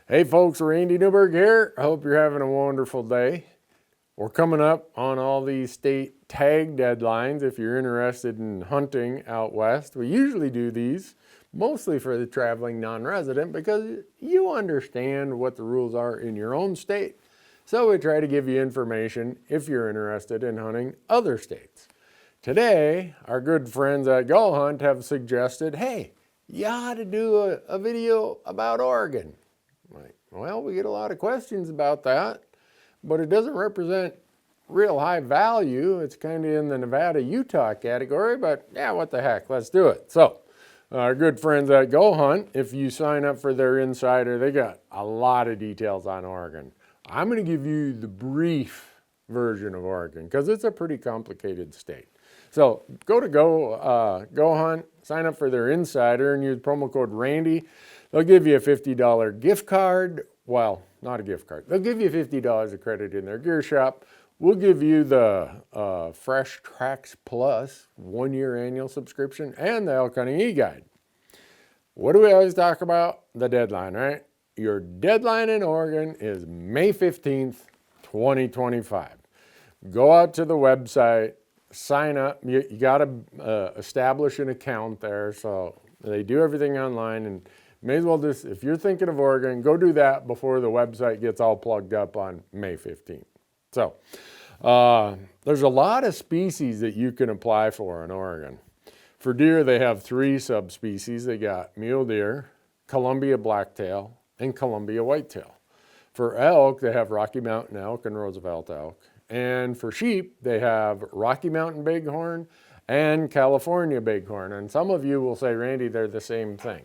Hey folks, Randy Newberg here. I hope you're having a wonderful day. We're coming up on all these state tag deadlines if you're interested in hunting out west. We usually do these mostly for the traveling non-resident because you understand what the rules are in your own state. So we try to give you information if you're interested in hunting other states. Today, our good friends at Go Hunt have suggested, hey, you ought to do a video about Oregon. Like, well, we get a lot of questions about that, but it doesn't represent real high value. It's kind of in the Nevada-Utah category, but yeah, what the heck, let's do it. So, our good friends at Go Hunt, if you sign up for their insider, they got a lot of details on Oregon. I'm going to give you the brief version of Oregon because it's a pretty complicated state. So go to Go Hunt, sign up for their insider and use promo code Randy. They'll give you a $50 gift card. Well, not a gift card. They'll give you $50 of credit in their gear shop. We'll give you the Fresh Tracks Plus 1-year annual subscription and the elk hunting e-guide. What do we always talk about? The deadline, right? Your deadline in Oregon is May 15th, 2025. Go out to the website, sign up. You got to establish an account there. So they do everything online, and may as well just, if you're thinking of Oregon, go do that before the website gets all plugged up on May 15th. So there's a lot of species that you can apply for in Oregon. For deer, they have 3 subspecies. They got mule deer, Columbia blacktail, and Columbia whitetail. For elk, they have Rocky Mountain elk and Roosevelt elk. And for sheep, they have Rocky Mountain bighorn and California bighorn. And some of you will say, Randy, they're the same thing.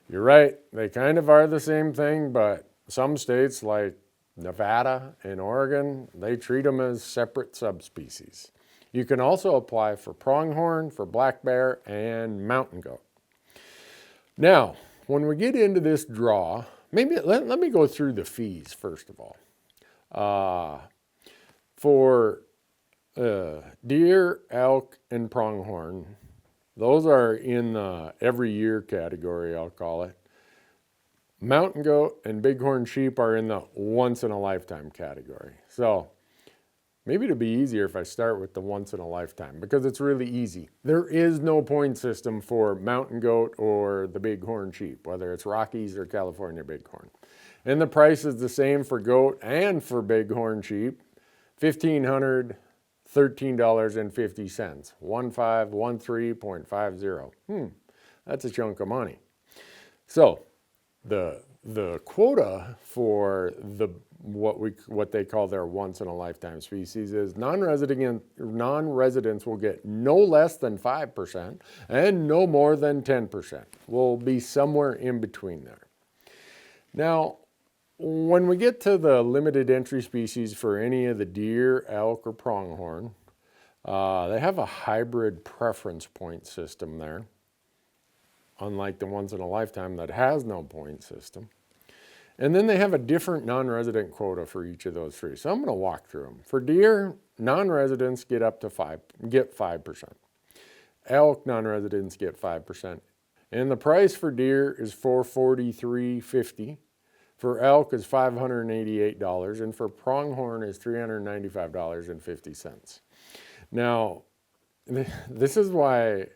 You're right, they kind of are the same thing, but some states like Nevada and Oregon, they treat them as separate subspecies. You can also apply for pronghorn, for black bear, and mountain goat. Now, when we get into this draw, maybe let me go through the fees first of all. For deer, elk, and pronghorn, those are in the every year category, I'll call it. Mountain goat and bighorn sheep are in the once in a lifetime category. So maybe it'll be easier if I start with the once in a lifetime because it's really easy. There is no point system for mountain goat or the bighorn sheep, whether it's Rockies or California bighorn. And the price is the same for goat and for bighorn sheep, $1,500. $13.50, 1513.50. That's a chunk of money. So the quota for the what they call their once in a lifetime species is non-residents will get no less than 5% and no more than 10%. We'll be somewhere in between there. Now, when we get to the limited entry species for any of the deer, elk, or pronghorn, they have a hybrid preference point system there, unlike the once in a lifetime that has no point system. And then they have a different non-resident quota for each of those 3. So I'm going to walk through them. For deer, non-residents get 5%. Elk non-residents get 5%. And the price for deer is $443.50. For elk is $588, and for pronghorn is $395.50. Now, this is why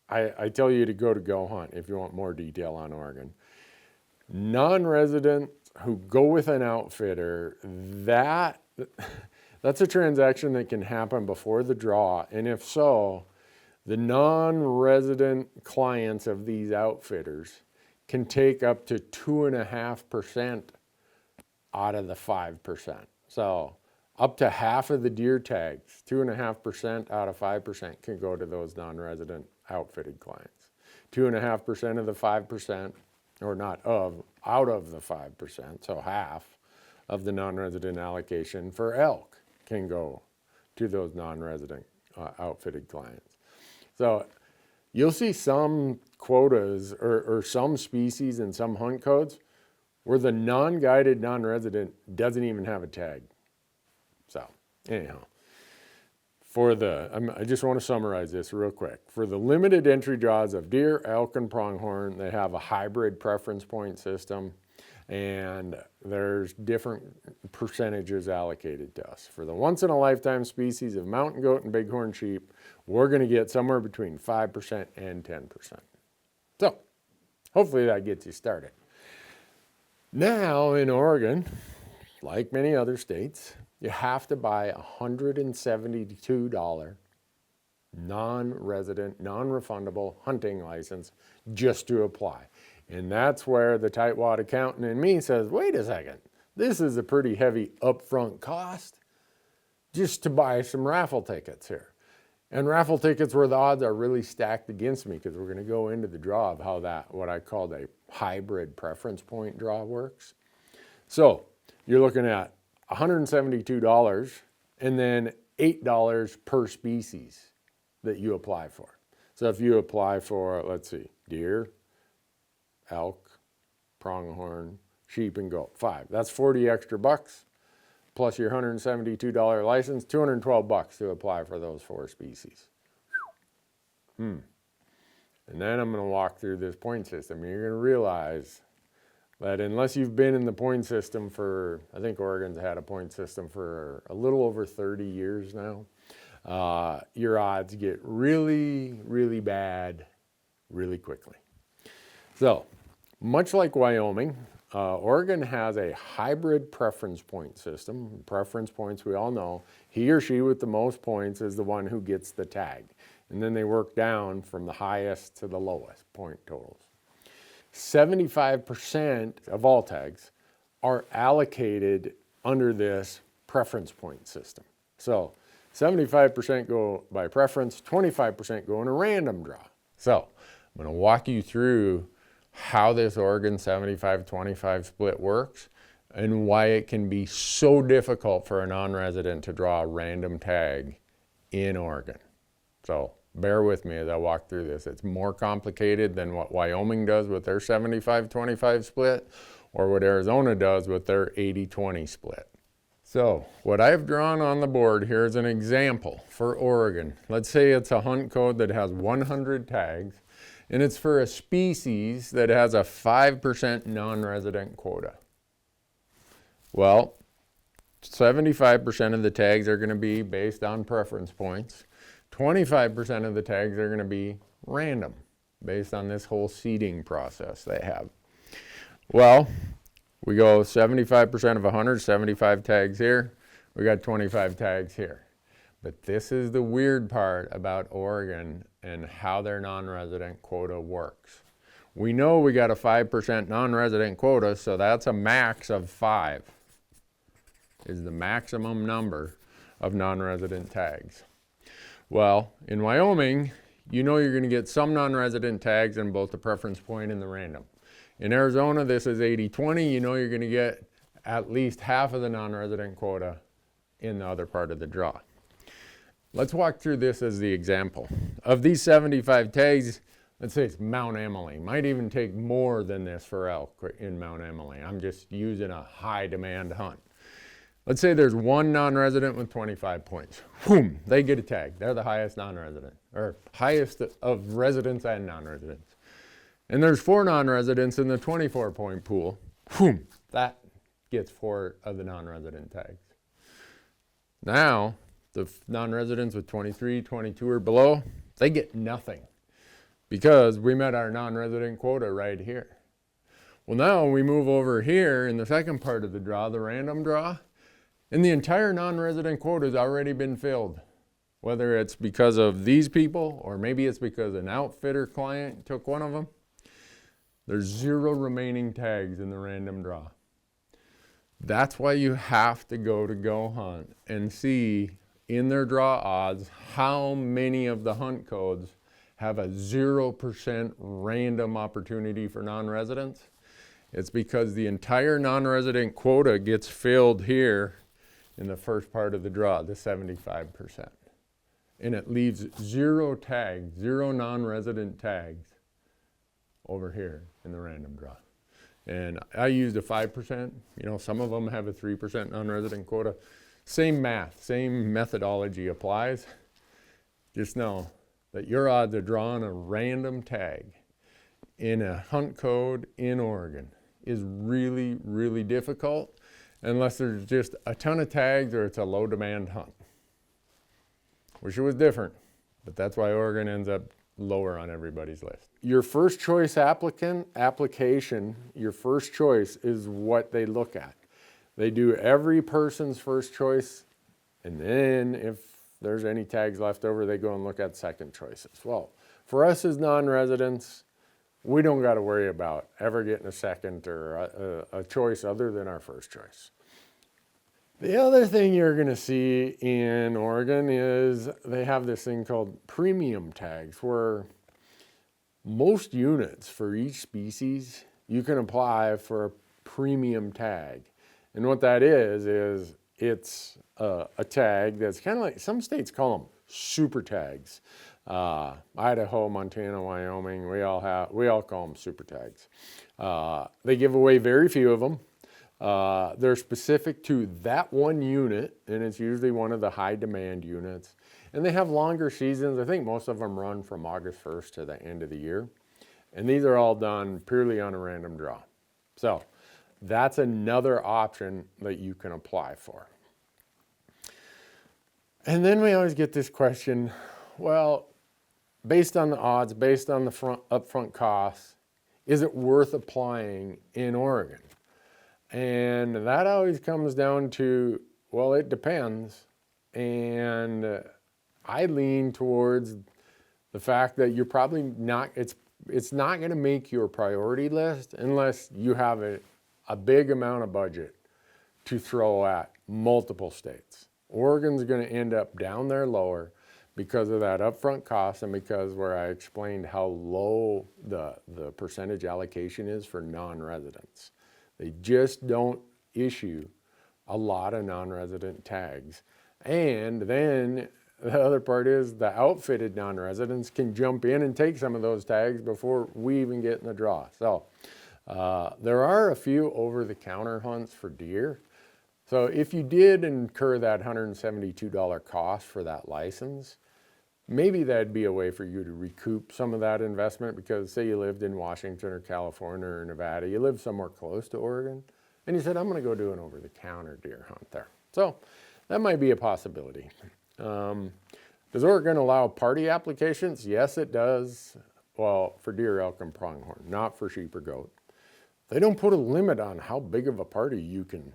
I tell you to go hunt if you want more detail on Oregon. Non-residents who go with an outfitter, that's a transaction that can happen before the draw, and if so, the non-resident clients of these outfitters can take up to 2.5% out of the 5%. So up to half of the deer tags, 2.5% out of 5% can go to those non-resident outfitted clients. 2.5% of the 5%, or not of, out of the 5%, so half of the non-resident allocation for elk can go to those non-resident outfitted clients. So you'll see some quotas or some species and some hunt codes where the non-guided non-resident doesn't even have a tag. So anyhow, I just want to summarize this real quick. For the limited entry draws of deer, elk, and pronghorn, they have a hybrid preference point system. And there's different percentages allocated to us. For the once in a lifetime species of mountain goat and bighorn sheep, we're going to get somewhere between 5% and 10%. So hopefully that gets you started. Now in Oregon, like many other states, you have to buy a $172 non-resident, non-refundable hunting license just to apply. And that's where the tightwad accountant in me says, wait a second, this is a pretty heavy upfront cost just to buy some raffle tickets here. And raffle tickets where the odds are really stacked against me, because we're going to go into the draw of how that, what I called a hybrid preference point draw works. So you're looking at $172 and then $8 per species that you apply for. So if you apply for, let's see, deer, elk, pronghorn, sheep, and goat, 5. That's 40 extra bucks, plus your $172 license, $212 to apply for those 4 species. And then I'm going to walk through this point system. You're going to realize that unless you've been in the point system for, I think Oregon's had a point system for a little over 30 years now, your odds get really, really bad really quickly. So, much like Wyoming, Oregon has a hybrid preference point system. Preference points, we all know, he or she with the most points is the one who gets the tag. And then they work down from the highest to the lowest point totals. 75% of all tags are allocated under this preference point system. So 75% go by preference, 25% go in a random draw. So I'm going to walk you through how this Oregon 75-25 split works and why it can be so difficult for a non-resident to draw a random tag in Oregon. So bear with me as I walk through this. It's more complicated than what Wyoming does with their 75-25 split or what Arizona does with their 80-20 split. So what I've drawn on the board here is an example for Oregon. Let's say it's a hunt code that has 100 tags, and it's for a species that has a 5% non-resident quota. Well, 75% of the tags are going to be based on preference points. 25% of the tags are going to be random, based on this whole seeding process they have. Well, we go 75% of 100, 75 tags here. We got 25 tags here. But this is the weird part about Oregon and how their non-resident quota works. We know we got a 5% non-resident quota, so that's a max of 5, is the maximum number of non-resident tags. Well, in Wyoming, you know you're going to get some non-resident tags in both the preference point and the random. In Arizona, this is 80-20. You know you're going to get at least half of the non-resident quota in the other part of the draw. Let's walk through this as the example. Of these 75 tags, let's say it's Mount Emily. Might even take more than this for elk in Mount Emily. I'm just using a high demand hunt. Let's say there's one non-resident with 25 points. Boom, they get a tag. They're the highest non-resident, or highest of residents and non-residents. And there's 4 non-residents in the 24-point pool. Boom, that gets 4 of the non-resident tags. Now, the non-residents with 23, 22 or below, they get nothing because we met our non-resident quota right here. Well, now we move over here in the second part of the draw, the random draw, and the entire non-resident quota has already been filled. Whether it's because of these people or maybe it's because an outfitter client took one of them, there's 0 remaining tags in the random draw. That's why you have to go hunt and see in their draw odds how many of the hunt codes have a 0% random opportunity for non-residents. It's because the entire non-resident quota gets filled here in the first part of the draw, the 75%. And it leaves 0 tags, 0 non-resident tags over here in the random draw. And I used a 5%. You know, some of them have a 3% non-resident quota. Same math, same methodology applies. Just know that your odds of drawing a random tag in a hunt code in Oregon is really, really difficult unless there's just a ton of tags or it's a low demand hunt. Wish it was different, but that's why Oregon ends up lower on everybody's list. Your first choice application, your first choice is what they look at. They do every person's first choice, and then if there's any tags left over, they go and look at second choices. Well, for us as non-residents, we don't got to worry about ever getting a second or a choice other than our first choice. The other thing you're going to see in Oregon is they have this thing called premium tags, where most units for each species, you can apply for a premium tag. And what that is it's a tag that's kind of like, some states call them super tags. Idaho, Montana, Wyoming, we all call them super tags. They give away very few of them. They're specific to that one unit, and it's usually one of the high demand units. And they have longer seasons. I think most of them run from August 1st to the end of the year. And these are all done purely on a random draw. So that's another option that you can apply for. And then we always get this question, well, based on the odds, based on the upfront costs, is it worth applying in Oregon? And that always comes down to, well, it depends. And I lean towards the fact that you're probably not, it's not going to make your priority list unless you have a big amount of budget to throw at multiple states. Oregon's going to end up down there lower because of that upfront cost, and because where I explained how low the percentage allocation is for non-residents. They just don't issue a lot of non-resident tags. And then the other part is the outfitted non-residents can jump in and take some of those tags before we even get in the draw. So there are a few over-the-counter hunts for deer. So if you did incur that $172 cost for that license, maybe that'd be a way for you to recoup some of that investment, because say you lived in Washington or California or Nevada, you live somewhere close to Oregon, and you said, I'm going to go do an over-the-counter deer hunt there. So that might be a possibility. Does Oregon allow party applications? Yes, it does. Well, for deer, elk, and pronghorn, not for sheep or goat. They don't put a limit on how big of a party you can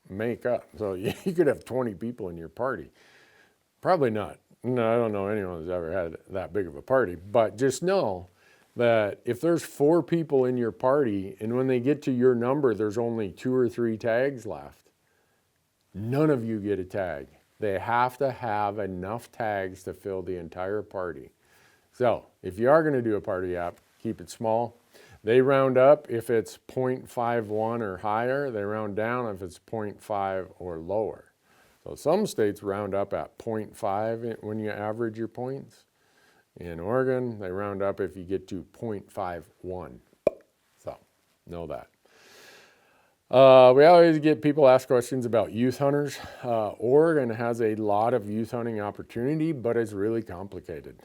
make up. So you could have 20 people in your party. Probably not. No, I don't know anyone who's ever had that big of a party, but just know that if there's 4 people in your party and when they get to your number, there's only 2 or 3 tags left, none of you get a tag. They have to have enough tags to fill the entire party. So if you are going to do a party app, keep it small. They round up if it's 0.51 or higher. They round down if it's 0.5 or lower. So some states round up at 0.5 when you average your points. In Oregon, they round up if you get to 0.51. So know that. We always get people ask questions about youth hunters. Oregon has a lot of youth hunting opportunity, but it's really complicated.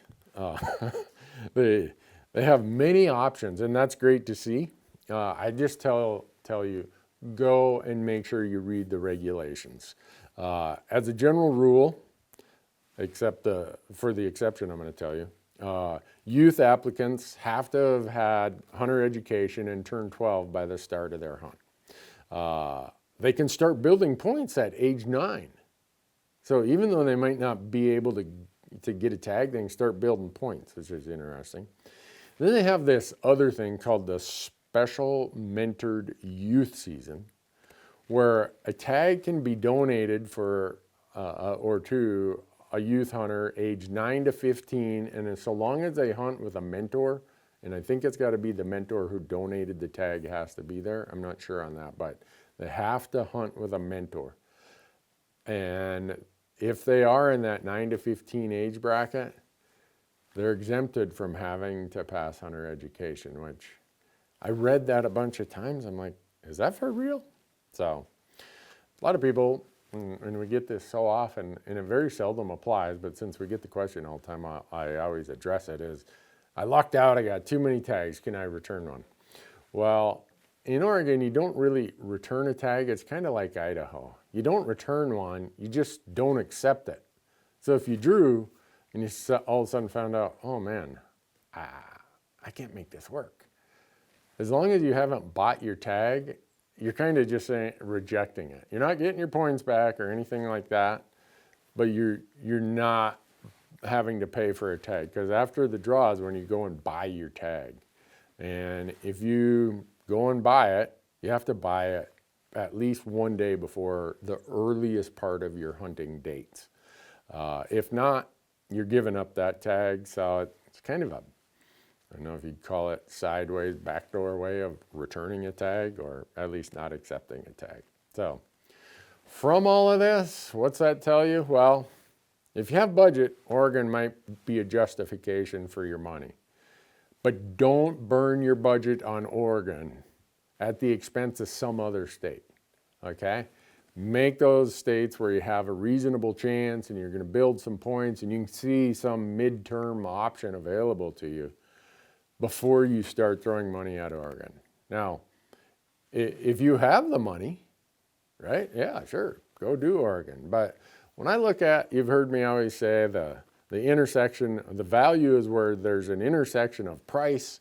They have many options, and that's great to see. I just tell you, go and make sure you read the regulations. As a general rule, except for the exception I'm going to tell you, youth applicants have to have had hunter education and turn 12 by the start of their hunt. They can start building points at age 9. So even though they might not be able to get a tag, they can start building points, which is interesting. Then they have this other thing called the Special Mentored Youth Season, where a tag can be donated for or to a youth hunter age 9 to 15, and so long as they hunt with a mentor, and I think it's got to be the mentor who donated the tag has to be there. I'm not sure on that, but they have to hunt with a mentor. And if they are in that 9 to 15 age bracket, they're exempted from having to pass hunter education, which I read that a bunch of times. I'm like, is that for real? So a lot of people, and we get this so often, and it very seldom applies, but since we get the question all the time, I always address it, is I lucked out, I got too many tags, can I return one? Well, in Oregon, you don't really return a tag. It's kind of like Idaho. You don't return one, you just don't accept it. So if you drew and you all of a sudden found out, oh man, I can't make this work. As long as you haven't bought your tag, you're kind of just rejecting it. You're not getting your points back or anything like that, but you're not having to pay for a tag, because after the draw is when you go and buy your tag. And if you go and buy it, you have to buy it at least 1 day before the earliest part of your hunting dates. If not, you're giving up that tag. So it's kind of a, I don't know if you'd call it sideways, backdoor way of returning a tag, or at least not accepting a tag. So from all of this, what's that tell you? Well, if you have budget, Oregon might be a justification for your money. But don't burn your budget on Oregon at the expense of some other state, okay? Make those states where you have a reasonable chance and you're gonna build some points and you can see some midterm option available to you before you start throwing money at Oregon. Now, if you have the money, right? Yeah, sure, go do Oregon. But when I look at, you've heard me always say the intersection, the value is where there's an intersection of price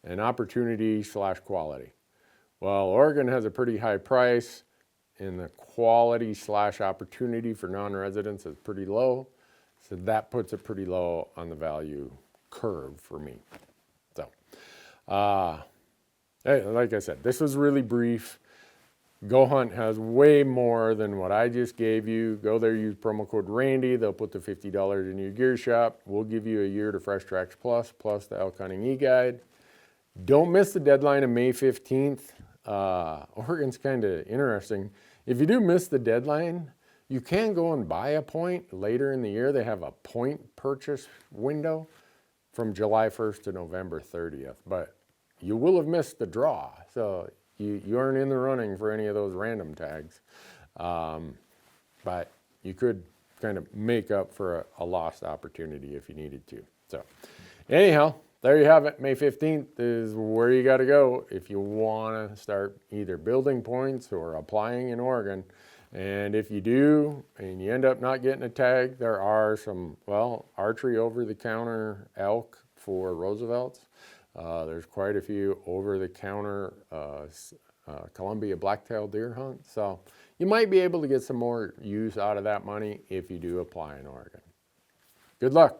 and opportunity / quality. Well, Oregon has a pretty high price and the quality / opportunity for non-residents is pretty low. So that puts it pretty low on the value curve for me. So, hey, like I said, this was really brief. Go Hunt has way more than what I just gave you. Go there, use promo code Randy. They'll put the $50 in your gear shop. We'll give you a year to Fresh Tracks Plus the elk hunting e-guide. Don't miss the deadline of May 15th. Oregon's kind of interesting. If you do miss the deadline, you can go and buy a point later in the year. They have a point purchase window from July 1st to November 30th, but you will have missed the draw. So you aren't in the running for any of those random tags, but you could kind of make up for a lost opportunity if you needed to. So anyhow, there you have it. May 15th is where you got to go if you want to start either building points or applying in Oregon. And if you do and you end up not getting a tag, there are some, well, archery over-the-counter elk for Roosevelt's. There's quite a few over-the-counter Columbia black-tailed deer hunt. So you might be able to get some more use out of that money if you do apply in Oregon. Good luck.